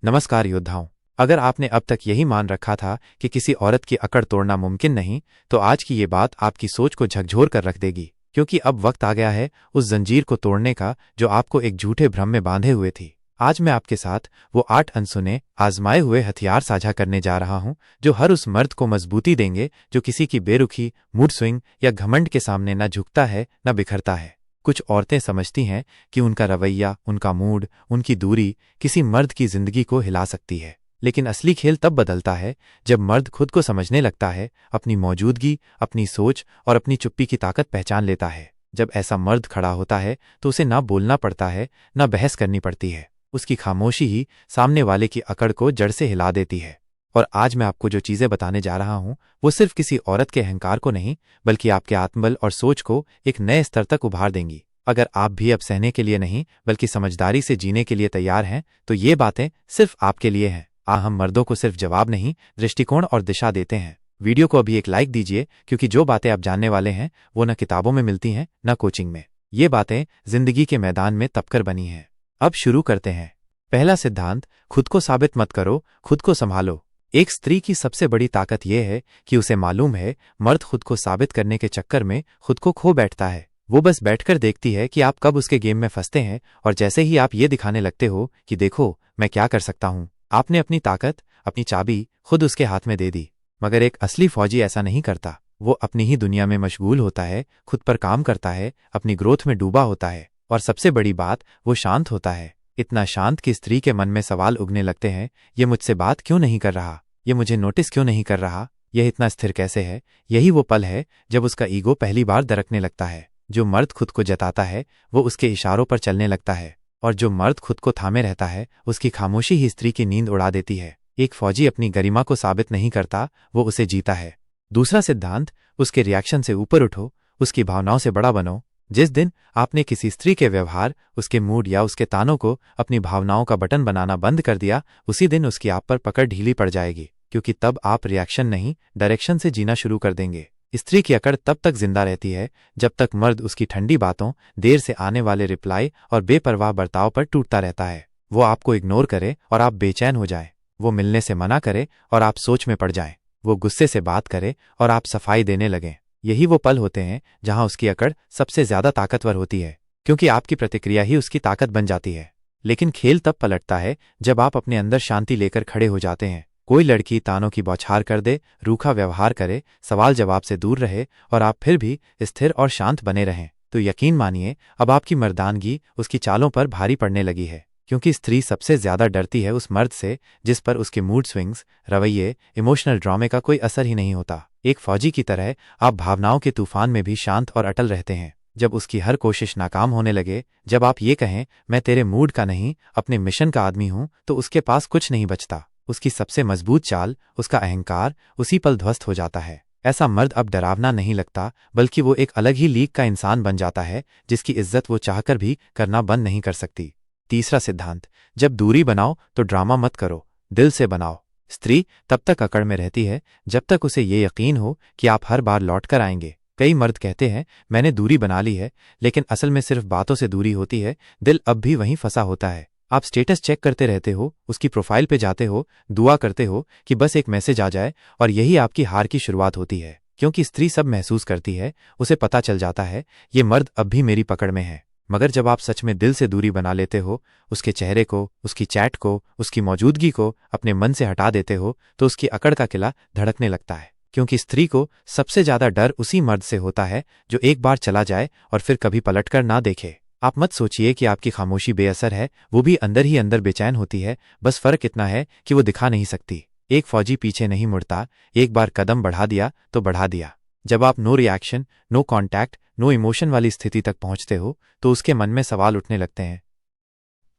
नमस्कार योद्धाओं। अगर आपने अब तक यही मान रखा था कि किसी औरत की अकड़ तोड़ना मुमकिन नहीं, तो आज की ये बात आपकी सोच को झकझोर कर रख देगी, क्योंकि अब वक्त आ गया है उस जंजीर को तोड़ने का जो आपको एक झूठे भ्रम में बांधे हुए थी। आज मैं आपके साथ वो 8 अनसुने आजमाए हुए हथियार साझा करने जा रहा हूं जो हर उस मर्द को मजबूती देंगे जो किसी की बेरुखी, मूड स्विंग या घमंड के सामने न झुकता है न बिखरता है। कुछ औरतें समझती हैं कि उनका रवैया, उनका मूड, उनकी दूरी किसी मर्द की जिंदगी को हिला सकती है, लेकिन असली खेल तब बदलता है जब मर्द खुद को समझने लगता है, अपनी मौजूदगी, अपनी सोच और अपनी चुप्पी की ताकत पहचान लेता है। जब ऐसा मर्द खड़ा होता है तो उसे ना बोलना पड़ता है, ना बहस करनी पड़ती है। उसकी खामोशी ही सामने वाले की अकड़ को जड़ से हिला देती है। और आज मैं आपको जो चीजें बताने जा रहा हूं वो सिर्फ किसी औरत के अहंकार को नहीं, बल्कि आपके आत्मबल और सोच को एक नए स्तर तक उभार देंगी। अगर आप भी अब सहने के लिए नहीं बल्कि समझदारी से जीने के लिए तैयार हैं, तो ये बातें सिर्फ आपके लिए हैं। हम मर्दों को सिर्फ जवाब नहीं, दृष्टिकोण और दिशा देते हैं। वीडियो को अभी एक लाइक दीजिए, क्योंकि जो बातें आप जानने वाले हैं वो न किताबों में मिलती हैं न कोचिंग में। ये बातें जिंदगी के मैदान में तपकर बनी हैं। अब शुरू करते हैं। पहला सिद्धांत, खुद को साबित मत करो, खुद को संभालो। एक स्त्री की सबसे बड़ी ताकत यह है कि उसे मालूम है मर्द खुद को साबित करने के चक्कर में खुद को खो बैठता है। वो बस बैठकर देखती है कि आप कब उसके गेम में फंसते हैं, और जैसे ही आप ये दिखाने लगते हो कि देखो मैं क्या कर सकता हूं, आपने अपनी ताकत, अपनी चाबी खुद उसके हाथ में दे दी। मगर एक असली फौजी ऐसा नहीं करता। वो अपनी ही दुनिया में मशगूल होता है, खुद पर काम करता है, अपनी ग्रोथ में डूबा होता है, और सबसे बड़ी बात, वो शांत होता है। इतना शांत कि स्त्री के मन में सवाल उगने लगते हैं, ये मुझसे बात क्यों नहीं कर रहा, ये मुझे नोटिस क्यों नहीं कर रहा, यह इतना स्थिर कैसे है। यही वो पल है जब उसका ईगो पहली बार दरकने लगता है। जो मर्द खुद को जताता है वो उसके इशारों पर चलने लगता है, और जो मर्द खुद को थामे रहता है उसकी खामोशी ही स्त्री की नींद उड़ा देती है। एक फौजी अपनी गरिमा को साबित नहीं करता, वो उसे जीता है। दूसरा सिद्धांत, उसके रिएक्शन से ऊपर उठो, उसकी भावनाओं से बड़ा बनो। जिस दिन आपने किसी स्त्री के व्यवहार, उसके मूड या उसके तानों को अपनी भावनाओं का बटन बनाना बंद कर दिया, उसी दिन उसकी आप पर पकड़ ढीली पड़ जाएगी, क्योंकि तब आप रिएक्शन नहीं, डायरेक्शन से जीना शुरू कर देंगे। स्त्री की अकड़ तब तक जिंदा रहती है जब तक मर्द उसकी ठंडी बातों, देर से आने वाले रिप्लाई और बेपरवाह बर्ताव पर टूटता रहता है। वो आपको इग्नोर करे और आप बेचैन हो जाएं, वो मिलने से मना करे और आप सोच में पड़ जाएं, वो गुस्से से बात करे और आप सफाई देने लगें। यही वो पल होते हैं जहां उसकी अकड़ सबसे ज्यादा ताकतवर होती है, क्योंकि आपकी प्रतिक्रिया ही उसकी ताकत बन जाती है। लेकिन खेल तब पलटता है जब आप अपने अंदर शांति लेकर खड़े हो जाते हैं। कोई लड़की तानों की बौछार कर दे, रूखा व्यवहार करे, सवाल जवाब से दूर रहे, और आप फिर भी स्थिर और शांत बने रहें, तो यकीन मानिए अब आपकी मर्दानगी उसकी चालों पर भारी पड़ने लगी है। क्योंकि स्त्री सबसे ज्यादा डरती है उस मर्द से जिस पर उसके मूड स्विंग्स, रवैये, इमोशनल ड्रामे का कोई असर ही नहीं होता। एक फौजी की तरह आप भावनाओं के तूफान में भी शांत और अटल रहते हैं। जब उसकी हर कोशिश नाकाम होने लगे, जब आप ये कहें मैं तेरे मूड का नहीं अपने मिशन का आदमी हूं, तो उसके पास कुछ नहीं बचता। उसकी सबसे मजबूत चाल, उसका अहंकार उसी पल ध्वस्त हो जाता है। ऐसा मर्द अब डरावना नहीं लगता, बल्कि वो एक अलग ही लीग का इंसान बन जाता है जिसकी इज्जत वो चाहकर भी करना बंद नहीं कर सकती। तीसरा सिद्धांत, जब दूरी बनाओ तो ड्रामा मत करो, दिल से बनाओ। स्त्री तब तक अकड़ में रहती है जब तक उसे ये यकीन हो कि आप हर बार लौट कर आएंगे। कई मर्द कहते हैं मैंने दूरी बना ली है, लेकिन असल में सिर्फ बातों से दूरी होती है, दिल अब भी वहीं फंसा होता है। आप स्टेटस चेक करते रहते हो, उसकी प्रोफाइल पे जाते हो, दुआ करते हो कि बस एक मैसेज आ जाए, और यही आपकी हार की शुरुआत होती है। क्योंकि स्त्री सब महसूस करती है, उसे पता चल जाता है ये मर्द अब भी मेरी पकड़ में है। मगर जब आप सच में दिल से दूरी बना लेते हो, उसके चेहरे को, उसकी चैट को, उसकी मौजूदगी को अपने मन से हटा देते हो, तो उसकी अकड़ का किला धड़कने लगता है। क्योंकि स्त्री को सबसे ज्यादा डर उसी मर्द से होता है जो एक बार चला जाए और फिर कभी पलटकर ना देखे। आप मत सोचिए कि आपकी खामोशी बेअसर है, वो भी अंदर ही अंदर बेचैन होती है, बस फर्क इतना है कि वो दिखा नहीं सकती। एक फौजी पीछे नहीं मुड़ता, एक बार कदम बढ़ा दिया तो बढ़ा दिया। जब आप no reaction, no contact, no emotion वाली स्थिति तक पहुंचते हो, तो उसके मन में सवाल उठने लगते हैं,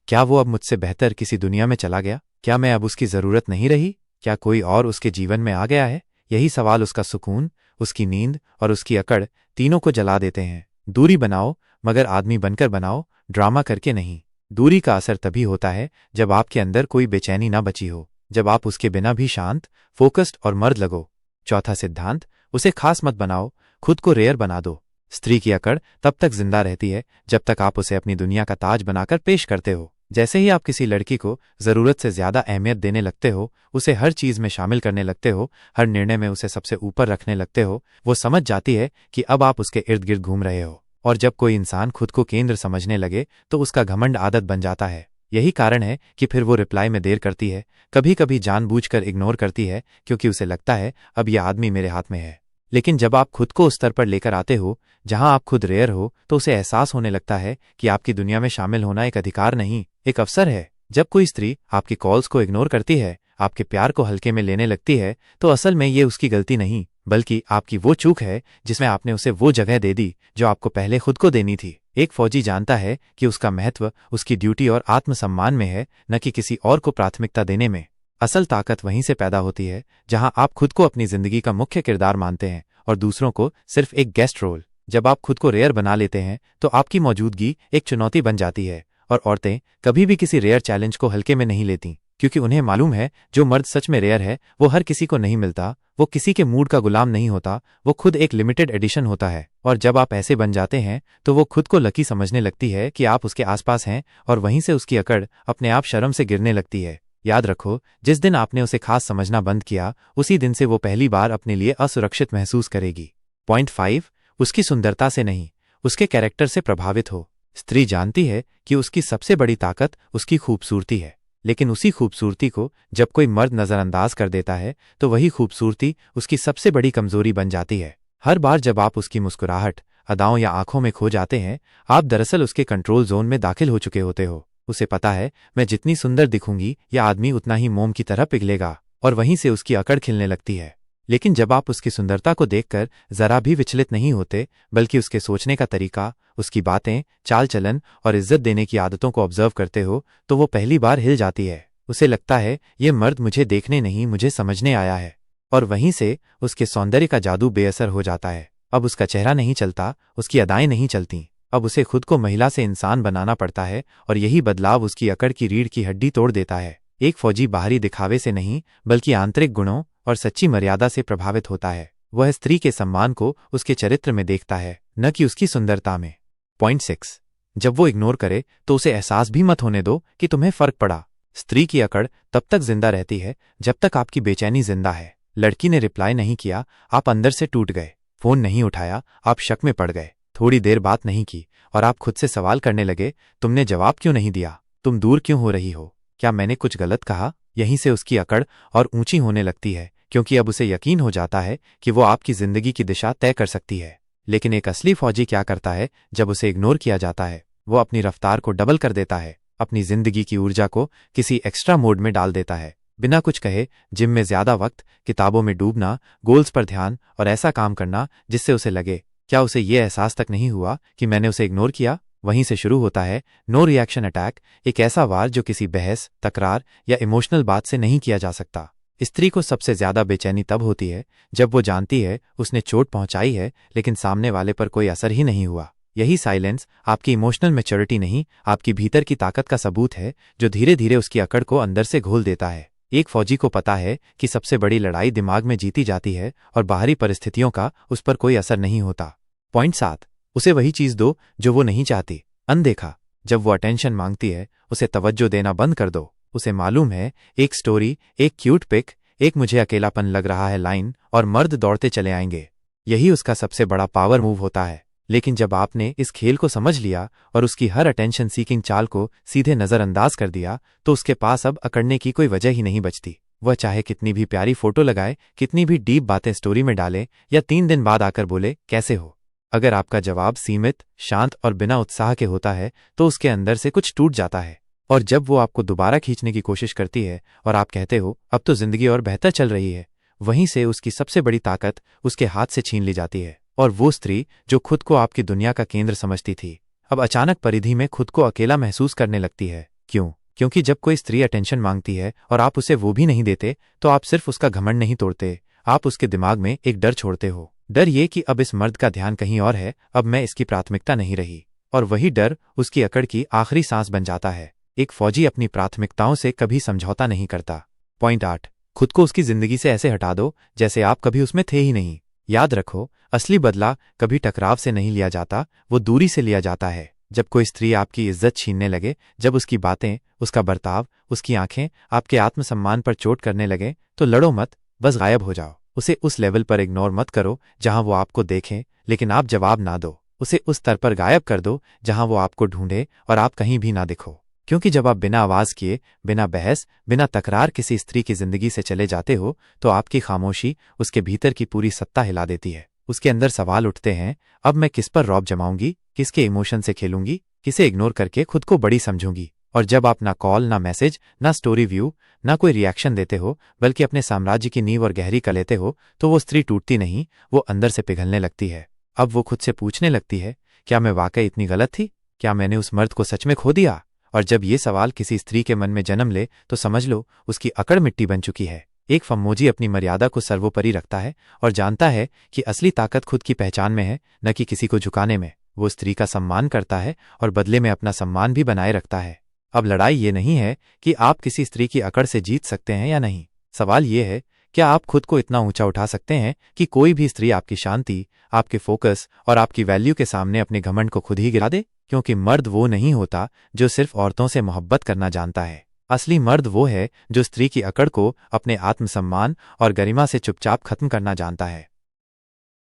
क्या वो अब मुझसे बेहतर किसी दुनिया में चला गया? क्या मैं अब उसकी जरूरत नहीं रही? क्या कोई और उसके जीवन में आ गया है? यही सवाल उसका सुकून, उसकी नींद और उसकी अकड़ तीनों को जला देते हैं। दूरी बनाओ, मगर आदमी बनकर बनाओ, ड्रामा करके नहीं। दूरी का असर तभी होता है जब आपके अंदर कोई बेचैनी ना बची हो, जब आप उसके बिना भी शांत, फोकस्ड और मर्द लगो। चौथा सिद्धांत, उसे खास मत बनाओ, खुद को रेयर बना दो। स्त्री की अकड़ तब तक जिंदा रहती है जब तक आप उसे अपनी दुनिया का ताज बनाकर पेश करते हो। जैसे ही आप किसी लड़की को ज़रूरत से ज़्यादा अहमियत देने लगते हो, उसे हर चीज़ में शामिल करने लगते हो, हर निर्णय में उसे सबसे ऊपर रखने लगते हो, वो समझ जाती है कि अब आप उसके इर्द गिर्द घूम रहे हो। और जब कोई इंसान खुद को केंद्र समझने लगे तो उसका घमंड आदत बन जाता है। यही कारण है कि फिर वो रिप्लाई में देर करती है, कभी कभी जानबूझकर इग्नोर करती है, क्योंकि उसे लगता है अब यह आदमी मेरे हाथ में है। लेकिन जब आप खुद को उस स्तर पर लेकर आते हो जहां आप खुद रेयर हो, तो उसे एहसास होने लगता है कि आपकी दुनिया में शामिल होना एक अधिकार नहीं, एक अवसर है। जब कोई स्त्री आपकी कॉल्स को इग्नोर करती है, आपके प्यार को हल्के में लेने लगती है, तो असल में ये उसकी गलती नहीं, बल्कि आपकी वो चूक है जिसमें आपने उसे वो जगह दे दी जो आपको पहले खुद को देनी थी। एक फौजी जानता है कि उसका महत्व उसकी ड्यूटी और आत्मसम्मान में है, न कि किसी और को प्राथमिकता देने में। असल ताकत वहीं से पैदा होती है जहां आप खुद को अपनी जिंदगी का मुख्य किरदार मानते हैं और दूसरों को सिर्फ एक गेस्ट रोल। जब आप खुद को रेयर बना लेते हैं तो आपकी मौजूदगी एक चुनौती बन जाती है, और औरतें कभी भी किसी रेयर चैलेंज को हल्के में नहीं लेती, क्योंकि उन्हें मालूम है जो मर्द सच में रेयर है वो हर किसी को नहीं मिलता, वो किसी के मूड का गुलाम नहीं होता, वो खुद एक लिमिटेड एडिशन होता है। और जब आप ऐसे बन जाते हैं तो वो खुद को लकी समझने लगती है कि आप उसके आसपास हैं, और वहीं से उसकी अकड़ अपने आप शर्म से गिरने लगती है। याद रखो, जिस दिन आपने उसे खास समझना बंद किया, उसी दिन से वो पहली बार अपने लिए असुरक्षित महसूस करेगी। पॉइंट 5, उसकी सुंदरता से नहीं, उसके कैरेक्टर से प्रभावित हो। स्त्री जानती है कि उसकी सबसे बड़ी ताकत उसकी खूबसूरती है, लेकिन उसी खूबसूरती को जब कोई मर्द नज़रअंदाज कर देता है तो वही खूबसूरती उसकी सबसे बड़ी कमजोरी बन जाती है। हर बार जब आप उसकी मुस्कुराहट, अदाओं या आंखों में खो जाते हैं, आप दरअसल उसके कंट्रोल जोन में दाखिल हो चुके होते हो। उसे पता है मैं जितनी सुंदर दिखूंगी यह आदमी उतना ही मोम की तरह पिघलेगा, और वहीं से उसकी अकड़ खिलने लगती है। लेकिन जब आप उसकी सुंदरता को देखकर जरा भी विचलित नहीं होते, बल्कि उसके सोचने का तरीका, उसकी बातें, चाल चलन और इज्जत देने की आदतों को ऑब्जर्व करते हो, तो वो पहली बार हिल जाती है। उसे लगता है ये मर्द मुझे देखने नहीं, मुझे समझने आया है। और वहीं से उसके सौंदर्य का जादू बेअसर हो जाता है। अब उसका चेहरा नहीं चलता, उसकी अदाएं नहीं चलती, अब उसे खुद को महिला से इंसान बनाना पड़ता है, और यही बदलाव उसकी अकड़ की रीढ़ की हड्डी तोड़ देता है। एक फौजी बाहरी दिखावे से नहीं, बल्कि आंतरिक गुणों और सच्ची मर्यादा से प्रभावित होता है। वह स्त्री के सम्मान को उसके चरित्र में देखता है, न कि उसकी सुंदरता में। पॉइंट 6, जब वो इग्नोर करे तो उसे एहसास भी मत होने दो कि तुम्हें फर्क पड़ा। स्त्री की अकड़ तब तक जिंदा रहती है जब तक आपकी बेचैनी जिंदा है। लड़की ने रिप्लाई नहीं किया, आप अंदर से टूट गए। फोन नहीं उठाया, आप शक में पड़ गए। थोड़ी देर बात नहीं की और आप खुद से सवाल करने लगे, तुमने जवाब क्यों नहीं दिया? तुम दूर क्यों हो रही हो? क्या मैंने कुछ गलत कहा? यहीं से उसकी अकड़ और ऊंची होने लगती है, क्योंकि अब उसे यकीन हो जाता है कि वो आपकी जिंदगी की दिशा तय कर सकती है। लेकिन एक असली फौजी क्या करता है जब उसे इग्नोर किया जाता है? वो अपनी रफ्तार को डबल कर देता है, अपनी जिंदगी की ऊर्जा को किसी एक्स्ट्रा मोड में डाल देता है। बिना कुछ कहे जिम में ज्यादा वक्त, किताबों में डूबना, गोल्स पर ध्यान और ऐसा काम करना जिससे उसे लगे, क्या उसे ये एहसास तक नहीं हुआ कि मैंने उसे इग्नोर किया? वहीं से शुरू होता है नो रिएक्शन अटैक, एक ऐसा वार जो किसी बहस, तकरार या इमोशनल बात से नहीं किया जा सकता। स्त्री को सबसे ज्यादा बेचैनी तब होती है जब वो जानती है उसने चोट पहुंचाई है, लेकिन सामने वाले पर कोई असर ही नहीं हुआ। यही साइलेंस आपकी इमोशनल मैच्योरिटी नहीं, आपकी भीतर की ताकत का सबूत है, जो धीरे धीरे उसकी अकड़ को अंदर से घोल देता है। एक फौजी को पता है कि सबसे बड़ी लड़ाई दिमाग में जीती जाती है, और बाहरी परिस्थितियों का उस पर कोई असर नहीं होता। पॉइंट 7, उसे वही चीज दो जो वो नहीं चाहती। अनदेखा, जब वो अटेंशन मांगती है उसे तवज्जो देना बंद कर दो। उसे मालूम है एक स्टोरी, एक क्यूट पिक, एक मुझे अकेलापन लग रहा है लाइन, और मर्द दौड़ते चले आएंगे। यही उसका सबसे बड़ा पावर मूव होता है। लेकिन जब आपने इस खेल को समझ लिया और उसकी हर अटेंशन सीकिंग चाल को सीधे नजरअंदाज कर दिया, तो उसके पास अब अकड़ने की कोई वजह ही नहीं बचती। वह चाहे कितनी भी प्यारी फोटो लगाए, कितनी भी डीप बातें स्टोरी में डाले, या 3 दिन बाद आकर बोले कैसे हो, अगर आपका जवाब सीमित, शांत और बिना उत्साह के होता है तो उसके अंदर से कुछ टूट जाता है। और जब वो आपको दोबारा खींचने की कोशिश करती है और आप कहते हो अब तो जिंदगी और बेहतर चल रही है, वहीं से उसकी सबसे बड़ी ताकत उसके हाथ से छीन ली जाती है। और वो स्त्री जो खुद को आपकी दुनिया का केंद्र समझती थी, अब अचानक परिधि में खुद को अकेला महसूस करने लगती है। क्यों? क्योंकि जब कोई स्त्री अटेंशन मांगती है और आप उसे वो भी नहीं देते, तो आप सिर्फ उसका घमंड नहीं तोड़ते, आप उसके दिमाग में एक डर छोड़ते हो। डर ये कि अब इस मर्द का ध्यान कहीं और है, अब मैं इसकी प्राथमिकता नहीं रही। और वही डर उसकी अकड़ की आखिरी सांस बन जाता है। एक फौजी अपनी प्राथमिकताओं से कभी समझौता नहीं करता। पॉइंट 8, खुद को उसकी जिंदगी से ऐसे हटा दो जैसे आप कभी उसमें थे ही नहीं। याद रखो, असली बदला कभी टकराव से नहीं लिया जाता, वो दूरी से लिया जाता है। जब कोई स्त्री आपकी इज्जत छीनने लगे, जब उसकी बातें, उसका बर्ताव, उसकी आंखें आपके आत्मसम्मान पर चोट करने लगे, तो लड़ो मत, बस गायब हो जाओ। उसे उस लेवल पर इग्नोर मत करो जहां वो आपको देखें लेकिन आप जवाब ना दो। उसे उस स्तर पर गायब कर दो जहां वो आपको ढूंढे और आप कहीं भी ना दिखो। क्योंकि जब आप बिना आवाज किए, बिना बहस, बिना तकरार किसी स्त्री की जिंदगी से चले जाते हो, तो आपकी खामोशी उसके भीतर की पूरी सत्ता हिला देती है। उसके अंदर सवाल उठते हैं, अब मैं किस पर रौब जमाऊंगी, किसके इमोशन से खेलूंगी, किसे इग्नोर करके खुद को बड़ी समझूंगी। और जब आप ना कॉल, ना मैसेज, ना स्टोरी व्यू, ना कोई रिएक्शन देते हो, बल्कि अपने साम्राज्य की नींव और गहरी कर लेते हो, तो वो स्त्री टूटती नहीं, वो अंदर से पिघलने लगती है। अब वो खुद से पूछने लगती है, क्या मैं वाकई इतनी गलत थी? क्या मैंने उस मर्द को सच में खो दिया? और जब ये सवाल किसी स्त्री के मन में जन्म ले, तो समझ लो उसकी अकड़ मिट्टी बन चुकी है। एक फम्मोजी अपनी मर्यादा को सर्वोपरि रखता है और जानता है कि असली ताकत खुद की पहचान में है, न कि किसी को झुकाने में। वो स्त्री का सम्मान करता है और बदले में अपना सम्मान भी बनाए रखता है। अब लड़ाई ये नहीं है कि आप किसी स्त्री की अकड़ से जीत सकते हैं या नहीं। सवाल ये है, क्या आप खुद को इतना ऊंचा उठा सकते हैं कि कोई भी स्त्री आपकी शांति, आपके फोकस और आपकी वैल्यू के सामने अपने घमंड को खुद ही गिरा दे? क्योंकि मर्द वो नहीं होता जो सिर्फ औरतों से मोहब्बत करना जानता है। असली मर्द वो है जो स्त्री की अकड़ को अपने आत्मसम्मान और गरिमा से चुपचाप खत्म करना जानता है।